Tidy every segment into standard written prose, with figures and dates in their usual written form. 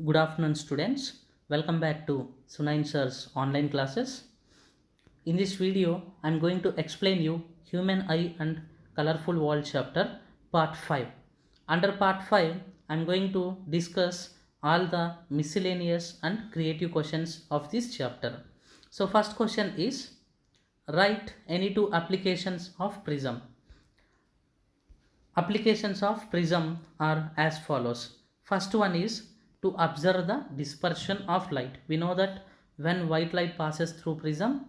Good afternoon, students. Welcome back to Sunain Sir's online classes. In this video, I am going to explain you Human Eye and Colorful Wall chapter part 5. Under part 5, I am going to discuss all the miscellaneous and creative questions of this chapter. So first question is, write any two applications of prism. Applications of prism are as follows. First one is to observe the dispersion of light. We know that when white light passes through prism,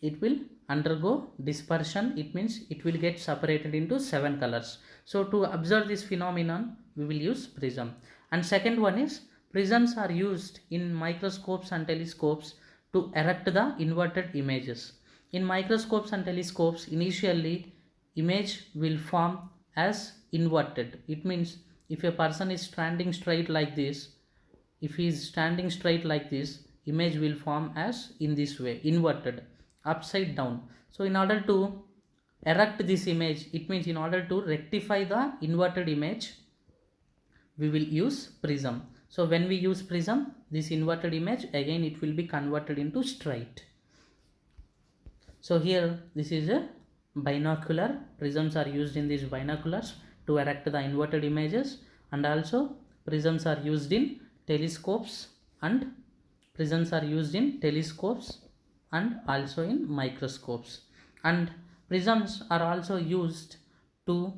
it will undergo dispersion. It means it will get separated into 7 colors. So to observe this phenomenon, we will use prism. And second one is prisms are used in microscopes and telescopes to erect the inverted images. In microscopes and telescopes, initially image will form as inverted. It means if a person is standing straight like this, if he is standing straight like this, image will form as in this way, inverted, upside down. So in order to erect this image, it means in order to rectify the inverted image, we will use prism. So when we use prism, this inverted image again it will be converted into straight. So here this is a binocular. Prisms are used in these binoculars to erect the inverted images, and also prisms are used in telescopes and also in microscopes. And prisms are also used to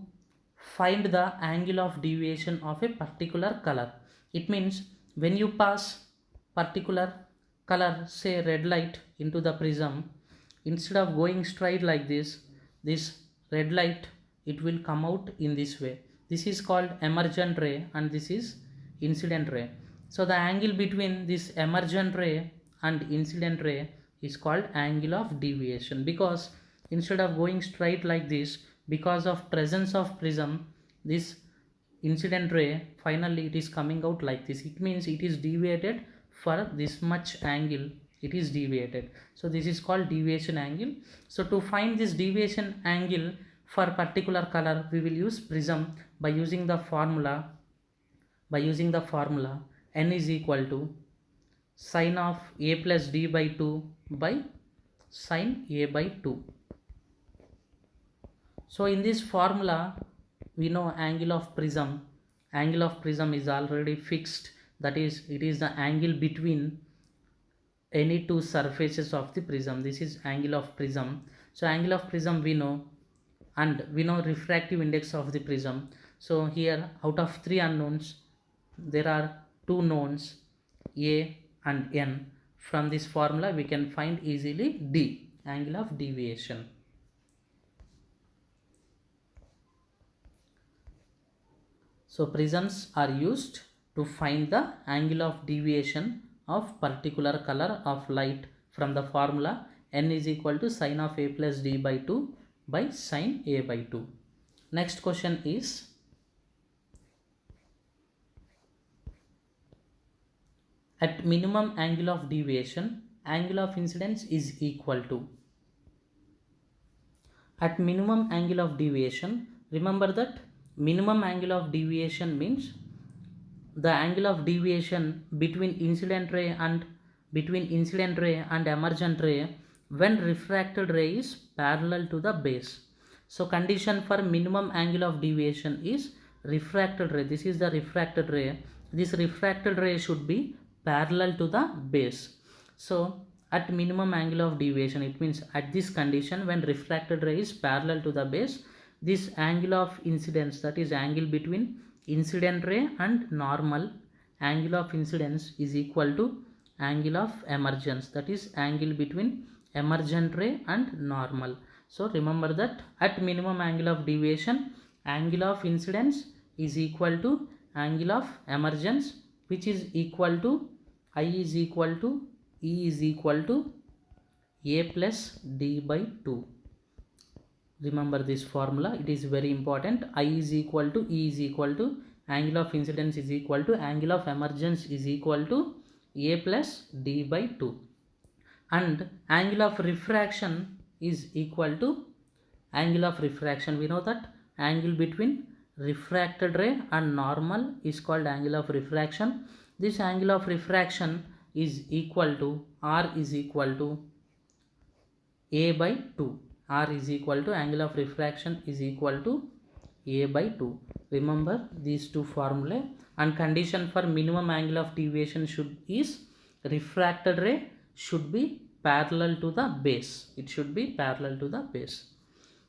find the angle of deviation of a particular color. It means when you pass particular color, say red light, into the prism, instead of going straight like this red light, it will come out in this way. This is called emergent ray and this is incident ray. So the angle between this emergent ray and incident ray is called angle of deviation, because instead of going straight like this, because of presence of prism, this incident ray finally it is coming out like this. It means it is deviated for this much angle, it is deviated. So this is called deviation angle. So to find this deviation angle for particular color, we will use prism by using the formula n is equal to sine of a plus d by 2 by sine a by 2. So in this formula, we know angle of prism is already fixed, that is it is the angle between any two surfaces of the prism. This is angle of prism. So angle of prism we know, and we know refractive index of the prism. So here out of 3 unknowns, there are 2 knowns, a and n. From this formula we can find easily d, angle of deviation. So prisms are used to find the angle of deviation of particular color of light from the formula n is equal to sine of a plus d by 2 by sine a by 2. Next question is, at minimum angle of deviation, angle of incidence is equal to. At minimum angle of deviation, remember that minimum angle of deviation means the angle of deviation between incident ray and emergent ray when refracted ray is parallel to the base. So condition for minimum angle of deviation is refracted ray. This is the refracted ray. This refracted ray should be parallel to the base. So at minimum angle of deviation, it means at this condition when refracted ray is parallel to the base, this angle of incidence, that is angle between incident ray and normal, angle of incidence is equal to angle of emergence, that is angle between emergent ray and normal. So remember that at minimum angle of deviation, angle of incidence is equal to angle of emergence, which is equal to I is equal to E is equal to a plus d by 2. Remember this formula, it is very important. I is equal to E is equal to angle of incidence is equal to angle of emergence is equal to a plus d by 2, and angle of refraction is equal to angle of refraction. We know that angle between refracted ray and normal is called angle of refraction. This angle of refraction is equal to r is equal to a by 2. R is equal to angle of refraction is equal to a by 2. Remember these two formulae. And condition for minimum angle of deviation should is refracted ray should be parallel to the base. It should be parallel to the base.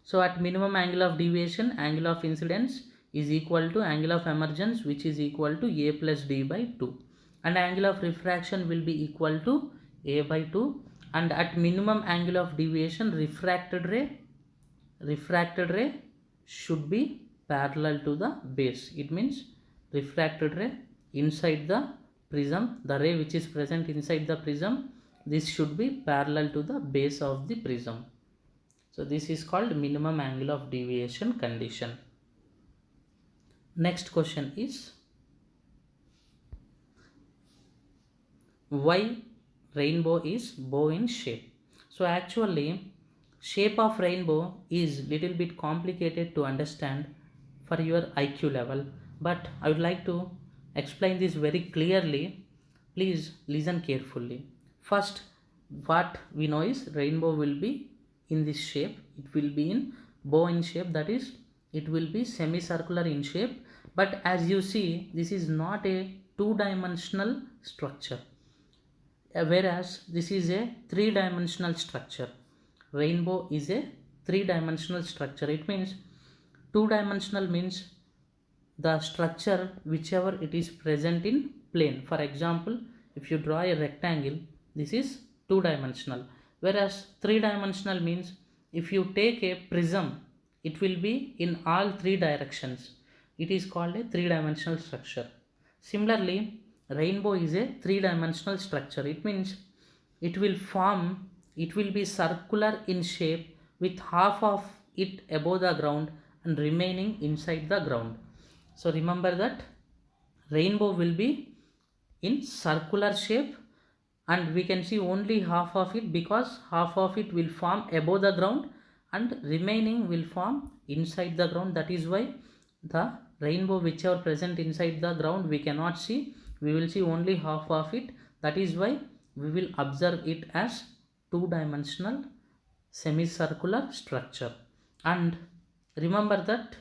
So at minimum angle of deviation, angle of incidence is equal to angle of emergence, which is equal to a plus d by 2. And angle of refraction will be equal to a by 2. And at minimum angle of deviation, refracted ray should be parallel to the base. It means refracted ray inside the prism, the ray which is present inside the prism, this should be parallel to the base of the prism. So this is called minimum angle of deviation condition. Next question is, why rainbow is bow in shape? So actually shape of rainbow is little bit complicated to understand for your IQ level, but I would like to explain this very clearly. Please listen carefully. First, what we know is rainbow will be in this shape. It will be in bow in shape, that is it will be semicircular in shape. But as you see, this is not a two-dimensional structure, whereas this is a three-dimensional structure. Rainbow is a three-dimensional structure. It means two-dimensional means the structure whichever it is present in plane. For example, if you draw a rectangle, this is two-dimensional, whereas three-dimensional means if you take a prism, it will be in all three directions. It is called a three-dimensional structure. Similarly, rainbow is a three-dimensional structure. It means it will be circular in shape with half of it above the ground and remaining inside the ground. So remember that rainbow will be in circular shape, and we can see only half of it because half of it will form above the ground and remaining will form inside the ground. That is why the rainbow whichever present inside the ground we cannot see, we will see only half of it. That is why we will observe it as two-dimensional semicircular structure. And remember that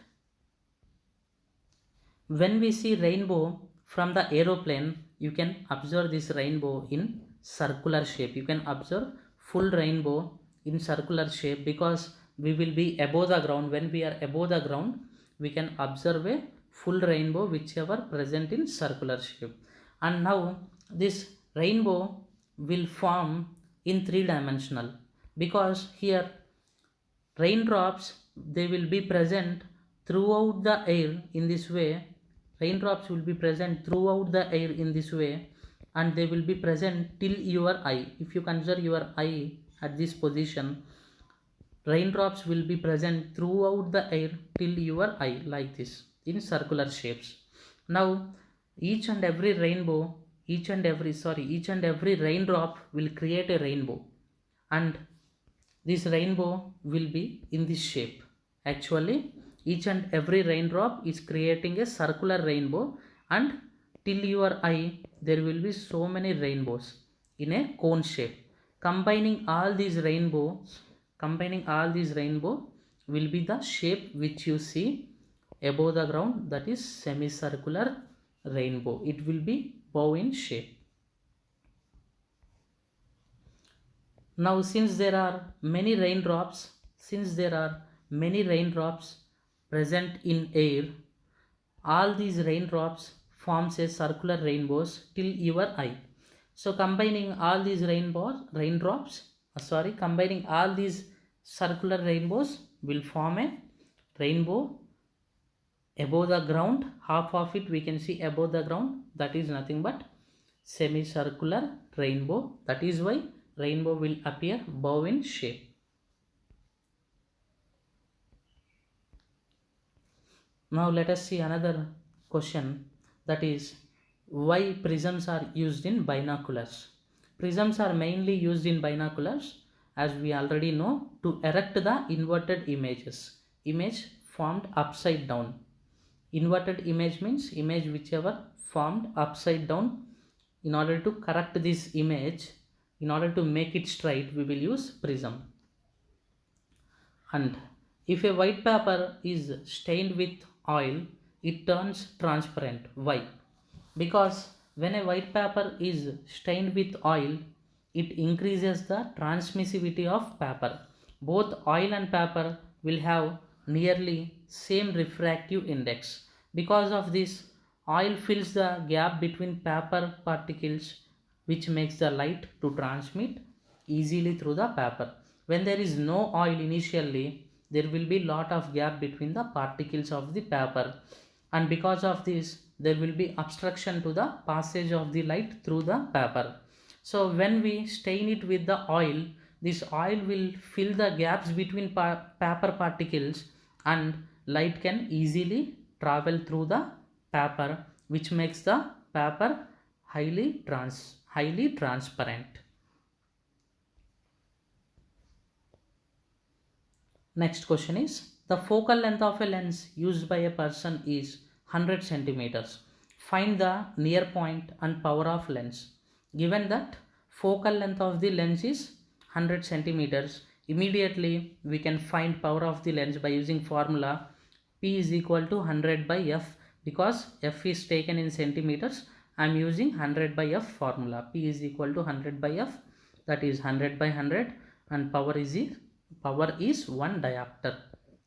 when we see rainbow from the aeroplane, you can observe this rainbow in circular shape. You can observe full rainbow in circular shape because we will be above the ground. When we are above the ground, we can observe a full rainbow whichever present in circular shape. And now this rainbow will form in three-dimensional because here raindrops, they will be present throughout the air in this way. Raindrops will be present throughout the air in this way, and they will be present till your eye. If you consider your eye at this position, raindrops will be present throughout the air till your eye, like this in circular shapes. Now each and every raindrop will create a rainbow, and this rainbow will be in this shape. Actually each and every raindrop is creating a circular rainbow, and till your eye there will be so many rainbows in a cone shape. Combining all these rainbow will be the shape which you see above the ground, that is semicircular rainbow. It will be bow in shape. Now since there are many raindrops present in air, all these raindrops forms a circular rainbows till your eye. So combining all these circular rainbows will form a rainbow above the ground. Half of it we can see above the ground, that is nothing but semicircular rainbow. That is why rainbow will appear bow in shape. Now let us see another question, that is why prisms are used in binoculars. Prisms are mainly used in binoculars, as we already know, to erect the inverted image formed upside down. Inverted image means image whichever formed upside down. In order to correct this image, in order to make it straight, we will use prism. And if a white paper is stained with oil, it turns transparent. Why? Because when a white paper is stained with oil, it increases the transmissivity of paper. Both oil and paper will have nearly same refractive index. Because of this, oil fills the gap between paper particles, which makes the light to transmit easily through the paper. When there is no oil initially, there will be lot of gap between the particles of the paper, and because of this there will be obstruction to the passage of the light through the paper. So when we stain it with the oil, this oil will fill the gaps between paper particles, and light can easily travel through the paper, which makes the paper highly transparent. Next question is, the focal length of a lens used by a person is 100 centimeters. Find the near point and power of lens. Given that focal length of the lens is 100 centimeters, immediately we can find power of the lens by using formula P is equal to 100 by F. Because F is taken in centimeters, I am using 100 by F formula. P is equal to 100 by F, that is 100 by 100, and power is 1 diopter.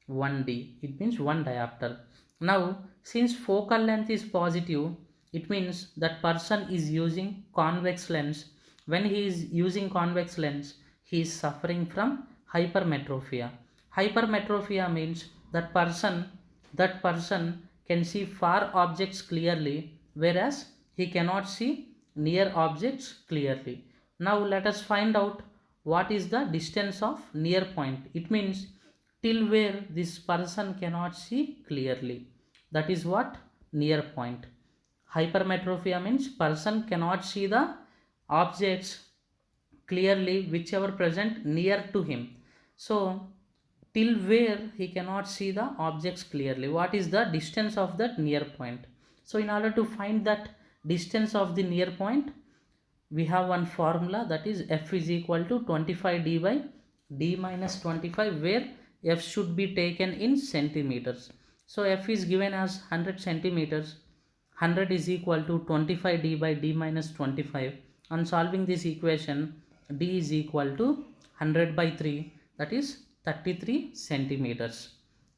1d, it means 1 diopter. Now since focal length is positive, it means that person is using convex lens. When he is using convex lens, he is suffering from hypermetropia. Hypermetropia means that person can see far objects clearly, whereas he cannot see near objects clearly. Now let us find out what is the distance of near point. It means till where this person cannot see clearly. That is what near point. Hypermetropia means person cannot see the objects clearly whichever present near to him. So till where he cannot see the objects clearly, what is the distance of that near point? So in order to find that distance of the near point, we have one formula, that is F is equal to 25d by d minus 25, where F should be taken in centimeters. So F is given as 100 centimeters. 100 is equal to 25d by d minus 25. On solving this equation, d is equal to 100 by 3, that is 33 centimeters.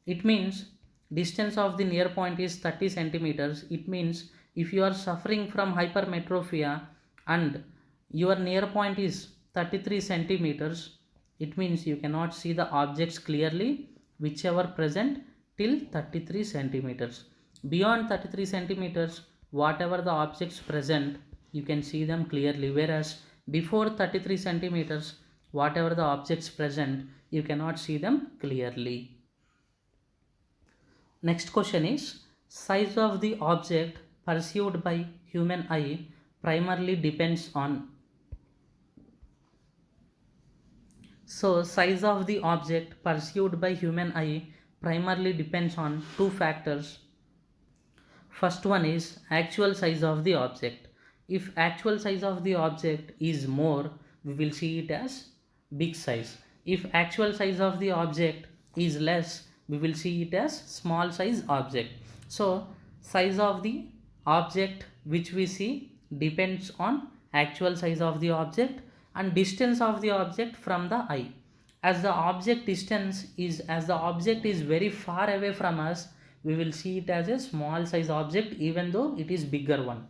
It means distance of the near point is 30 centimeters. It means if you are suffering from hypermetropia and your near point is 33 centimeters, it means you cannot see the objects clearly whichever present till 33 centimeters. Beyond 33 centimeters, whatever the objects present, you can see them clearly, whereas before 33 centimeters, whatever the objects present, you cannot see them clearly. Next question is, size of the object perceived by human eye primarily depends on. So size of the object perceived by human eye primarily depends on two factors. First one is actual size of the object. If actual size of the object is more, we will see it as big size. If actual size of the object is less, we will see it as small size object. So size of the object which we see depends on actual size of the object and distance of the object from the eye. As the object is very far away from us, we will see it as a small size object even though it is bigger one.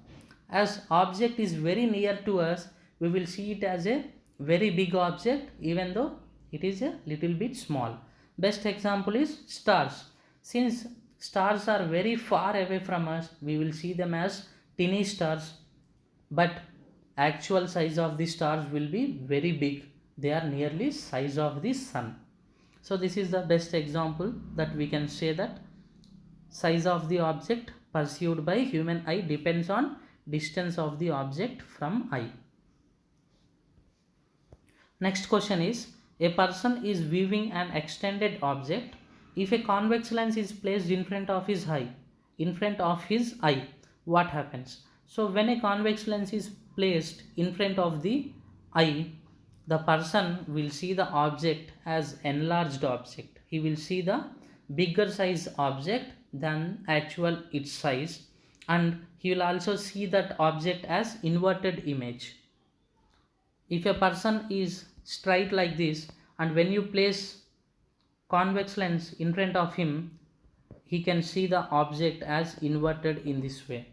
As object is very near to us, we will see it as a very big object even though it is a little bit small. Best example is stars. Since stars are very far away from us, we will see them as tiny stars, but actual size of the stars will be very big. They are nearly size of the sun. So this is the best example that we can say that size of the object perceived by human eye depends on distance of the object from eye. Next question is, a person is viewing an extended object. If a convex lens is placed in front of his eye, in front of his eye, what happens? So when a convex lens is placed in front of the eye, the person will see the object as enlarged object. He will see the bigger size object than actual its size, and he will also see that object as inverted image. If a person is straight like this, and when you place convex lens in front of him, he can see the object as inverted in this way,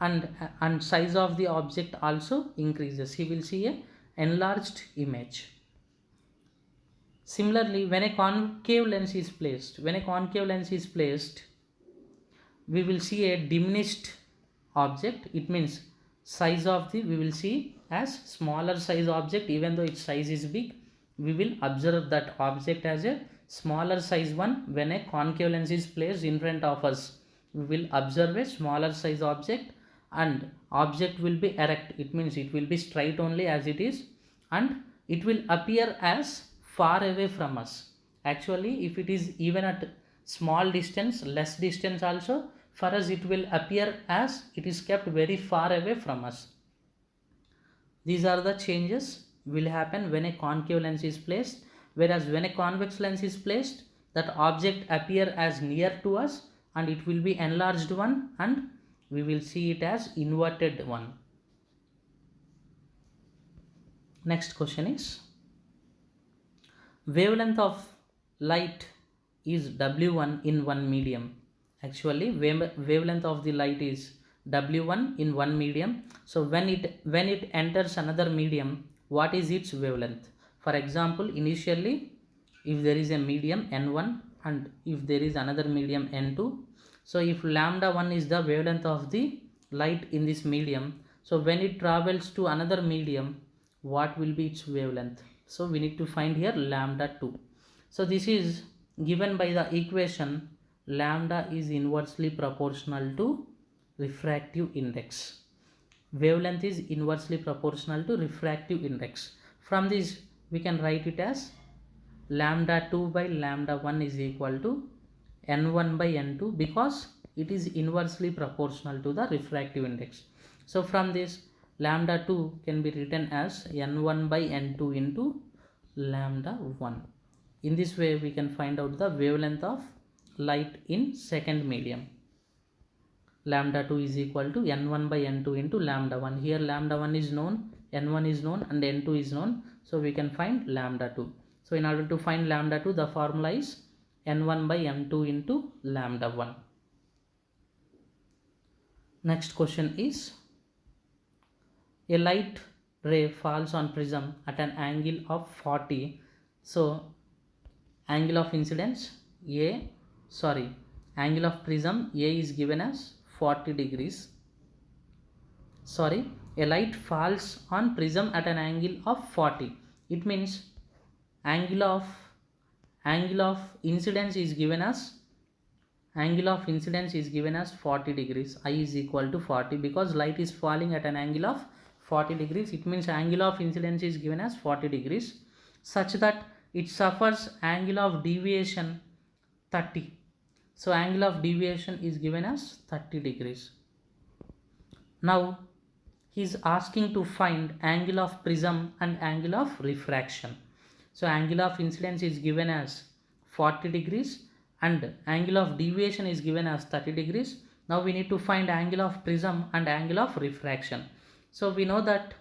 and size of the object also increases. He will see a enlarged image. Similarly, when a concave lens is placed, we will see a diminished object. It means size of the, we will see as smaller size object. Even though its size is big, we will observe that object as a smaller size one. When a concave lens is placed in front of us, we will observe a smaller size object, and object will be erect. It means it will be straight only as it is, and it will appear as far away from us. Actually, if it is even at small distance, less distance also, for us it will appear as it is kept very far away from us. These are the changes will happen when a concave lens is placed, whereas when a convex lens is placed, that object appear as near to us, and it will be enlarged one, and we will see it as inverted one. Next question is, wavelength of light is W1 in one medium. Actually, wavelength of the light is W1 in one medium. So when it enters another medium, what is its wavelength? For example, initially, if there is a medium N1 and if there is another medium N2, so if lambda 1 is the wavelength of the light in this medium, so when it travels to another medium, what will be its wavelength? So we need to find here lambda 2. So this is given by the equation lambda is inversely proportional to refractive index. Wavelength is inversely proportional to refractive index. From this we can write it as lambda 2 by lambda 1 is equal to n1 by n2, because it is inversely proportional to the refractive index. So from this, lambda 2 can be written as n1 by n2 into lambda 1. In this way we can find out the wavelength of light in second medium. Lambda 2 is equal to n1 by n2 into lambda 1. Here lambda 1 is known, n1 is known, and n2 is known, so we can find lambda 2. So in order to find lambda 2, the formula is n1 by n2 into lambda 1. Next question is, a light ray falls on prism at an angle of 40. So angle of incidence angle of prism A is given as 40 degrees. A light falls on prism at an angle of 40. It means angle of incidence is given as 40 degrees. I is equal to 40, because light is falling at an angle of 40 degrees. It means angle of incidence is given as 40 degrees, such that it suffers angle of deviation 30. So angle of deviation is given as 30 degrees. Now he is asking to find angle of prism and angle of refraction. So angle of incidence is given as 40 degrees and angle of deviation is given as 30 degrees. Now we need to find angle of prism and angle of refraction. So we know that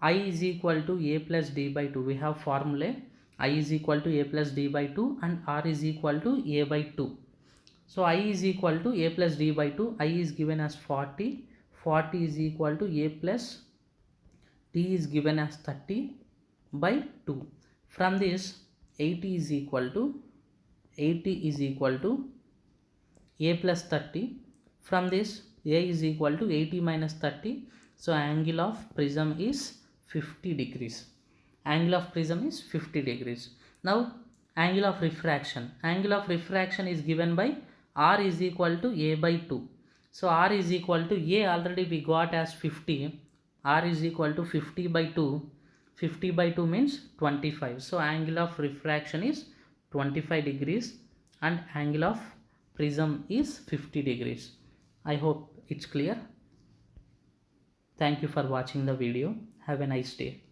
I is equal to A plus D by 2. We have formula I is equal to A plus D by 2 and R is equal to A by 2. So I is equal to A plus D by 2. I is given as 40. 40 is equal to A plus D is given as 30 by 2. From this 80 is equal to A plus 30. From this A is equal to 80 minus 30. So angle of prism is 50 degrees. Angle of prism is 50 degrees. Now angle of refraction. Angle of refraction is given by R is equal to A by 2. So R is equal to A already we got as 50. R is equal to 50 by 2. 50 by 2 means 25. So angle of refraction is 25 degrees and angle of prism is 50 degrees. I hope it's clear. Thank you for watching the video. Have a nice day.